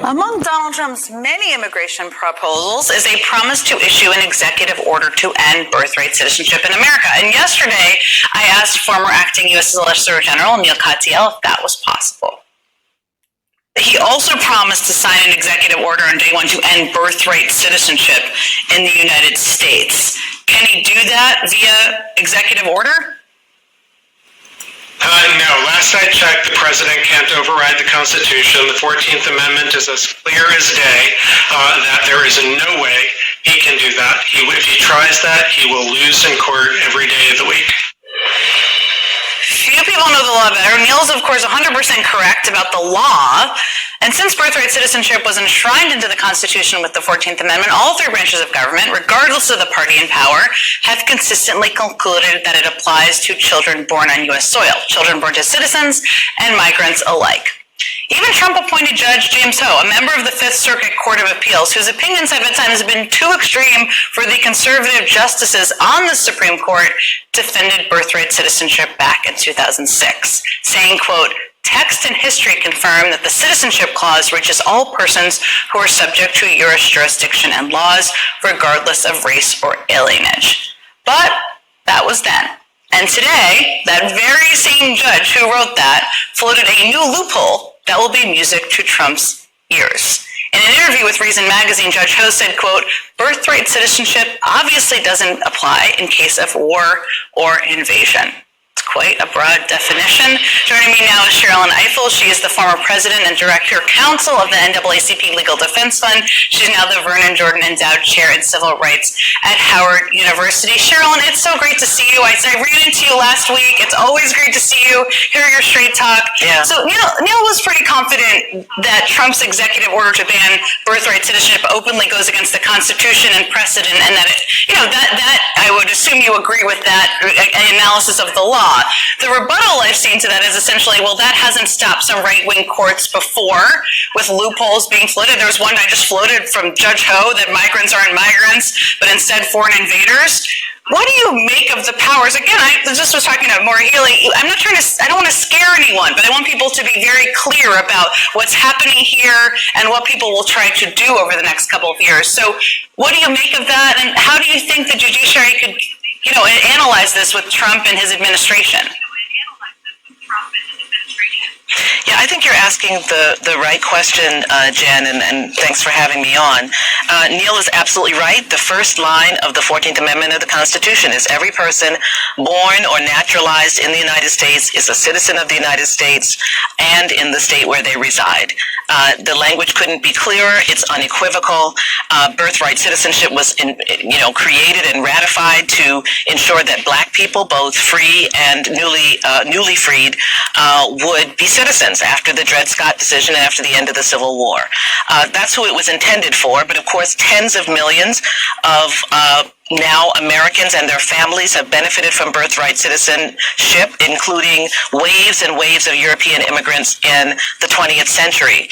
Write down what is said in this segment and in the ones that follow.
Among Donald Trump's many immigration proposals is a promise to issue an executive order to end birthright citizenship in America. And yesterday, I asked former acting U.S. Solicitor General Neil Katyal if that was possible. He also promised to sign an executive order on day one to end birthright citizenship in the United States. Can he do that via executive order? No. Last I checked, the president can't override the Constitution. The 14th Amendment is as clear as day that there is no way he can do that. If he tries that, he will lose in court every day of the week. Few people know the law better. Neil's, of course, 100% correct about the law. And since birthright citizenship was enshrined into the Constitution with the 14th Amendment, all three branches of government, regardless of the party in power, have consistently concluded that it applies to children born on U.S. soil, children born to citizens and migrants alike. Even Trump-appointed Judge James Ho, a member of the Fifth Circuit Court of Appeals, whose opinions have at times been too extreme for the conservative justices on the Supreme Court, defended birthright citizenship back in 2006, saying, quote, "Text and history confirm that the Citizenship Clause reaches all persons who are subject to U.S. jurisdiction and laws, regardless of race or alienage." But that was then. And today, that very same judge who wrote that floated a new loophole that will be music to Trump's ears. In an interview with Reason Magazine, Judge Ho said, quote, "Birthright citizenship obviously doesn't apply in case of war or invasion." It's quite a broad definition. Joining me now is Sherilyn Ifill. She is the former president and director counsel of the NAACP Legal Defense Fund. She's now the Vernon Jordan Endowed Chair in Civil Rights at Howard University. Sherilyn, it's so great to see you. I ran into you last week. It's always great to see you, hear your straight talk. Yeah. So Neil was pretty confident that Trump's executive order to ban birthright citizenship openly goes against the Constitution and precedent, and that that I would assume you agree with that analysis of the law. The rebuttal I've seen to that is essentially, well, that hasn't stopped some right-wing courts before with loopholes being floated. There was one I just floated from Judge Ho that migrants aren't migrants, but instead foreign invaders. What do you make of the powers? Again, I just was talking to Maura Healey. I don't want to scare anyone, but I want people to be very clear about what's happening here and what people will try to do over the next couple of years. So what do you make of that, and how do you think the judiciary could analyze this with Trump and his administration? Yeah, I think you're asking the right question, Jen, and thanks for having me on. Neil is absolutely right. The first line of the 14th Amendment of the Constitution is every person born or naturalized in the United States is a citizen of the United States and in the state where they reside. The language couldn't be clearer. It's unequivocal. Birthright citizenship was created and ratified to ensure that Black people, both free and newly freed, would be citizens after the Dred Scott decision and after the end of the Civil War. That's who it was intended for, but of course tens of millions of now Americans and their families have benefited from birthright citizenship, including waves and waves of European immigrants in the 20th century.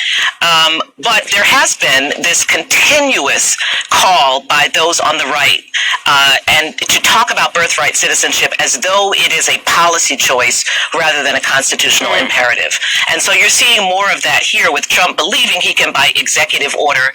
But there has been this continuous call by those on the right and to talk about birthright citizenship as though it is a policy choice rather than a constitutional imperative. And so you're seeing more of that here with Trump believing he can, by executive order,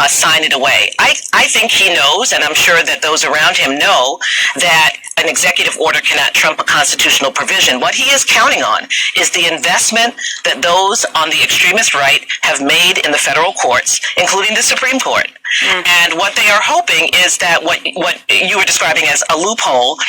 sign it away. I think he knows, and I'm sure that those around him know, that an executive order cannot trump a constitutional provision. What he is counting on is the investment that those on the extremist right have made in the federal courts, including the Supreme Court. And what they are hoping is that what you were describing as a loophole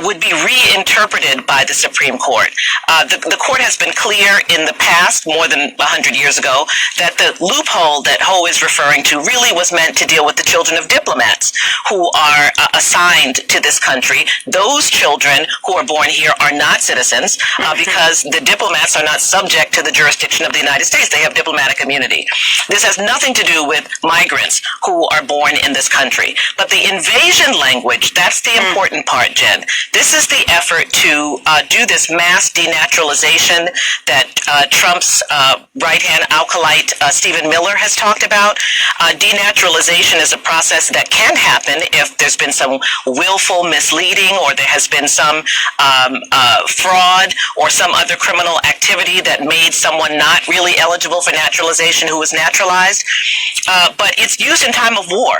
would be reinterpreted by the Supreme Court. The court has been clear in the past, more than 100 years ago, that the loophole that Ho is referring to really was meant to deal with the children of diplomats who are assigned to this country. Those children who are born here are not citizens because the diplomats are not subject to the jurisdiction of the United States. They have diplomatic immunity. This has nothing to do with migrants who are born in this country. But the invasion language, that's the important part, Jen. This is the effort to do this mass denaturalization that Trump's right-hand acolyte, Stephen Miller, has talked about. Denaturalization is a process that can happen if there's been some willful misleading or there has been some fraud or some other criminal activity that made someone not really eligible for naturalization who was naturalized. But it's used in time of war.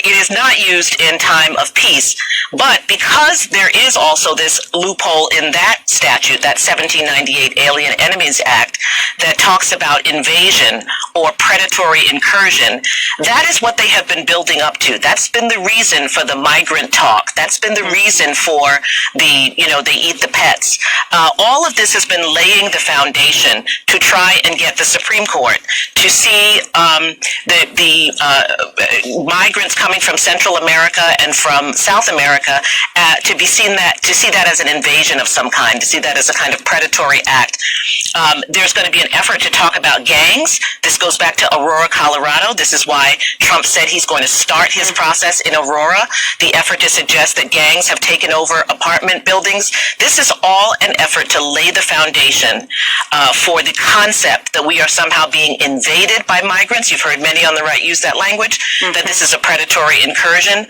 It is not used in time of peace. But because there is also this loophole in that statute, that 1798 Alien Enemies Act, that talks about invasion or predatory incursion, that is what they have been building up to. That's been the reason for the migrant talk. That's been the reason for the, they eat the pets. All of this has been laying the foundation to try and get the Supreme Court to see the migrants coming from Central America and from South America to see that as an invasion of some kind, to see that as a kind of predatory act. There's going to be an effort to talk about gangs. This goes back to Aurora, Colorado. This is why Trump said he's going to start his process in Aurora. The effort to suggest that gangs have taken over apartment buildings. This is all an effort to lay the foundation for the concept that we are somehow being invaded by migrants. You've heard many on the right use that language, that this is a predatory incursion.